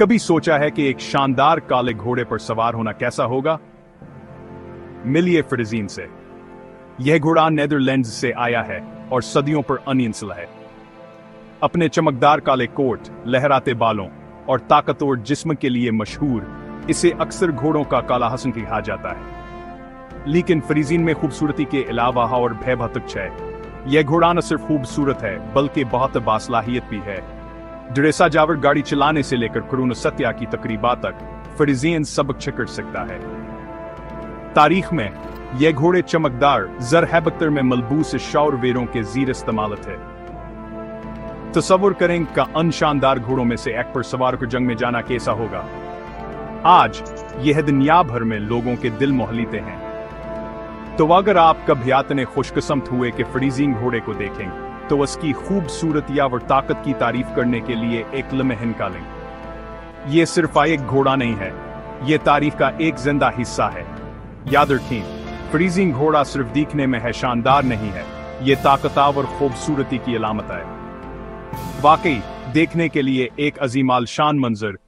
कभी सोचा है कि एक शानदार काले घोड़े पर सवार होना कैसा होगा? मिलिए फ्रिजीन से। यह घोड़ा नेदरलैंड्स से आया है और सदियों पर अनइंसला है। अपने चमकदार काले कोट, लहराते बालों और ताकतवर जिस्म के लिए मशहूर, इसे अक्सर घोड़ों का काला हसन कहा जाता है। लेकिन फ्रिजीन में खूबसूरती के अलावा और भय भतुक है। यह घोड़ा न सिर्फ खूबसूरत है बल्कि बहुत बासलाहियत भी है। ड्रेसा जावर गाड़ी चलाने से लेकर कुरून सत्या की तकरीबा तक फ्रिजीन सबक कर सकता है। तारीख में यह घोड़े चमकदार जर-हैबख्तर में मलबूस शौर वेरों के जीर इस्तेमालत है। तसव्वुर करें का अन शानदार घोड़ों में से एक पर सवार को जंग में जाना कैसा होगा। आज यह दुनिया भर में लोगों के दिल मोह लेते हैं। तो अगर आप कभी इतने खुशकिस्मत हुए कि फ्रिजीन घोड़े को देखें तो उसकी खूबसूरती और ताकत की तारीफ करने के लिए एक लम्हा निकालें। यह सिर्फ एक घोड़ा नहीं है, यह तारीख का एक जिंदा हिस्सा है। याद रखें, फ्रिजीन घोड़ा सिर्फ दिखने में है शानदार नहीं है, यह ताकतवर और खूबसूरती की अलामत है। वाकई देखने के लिए एक अजीमाल शान मंजर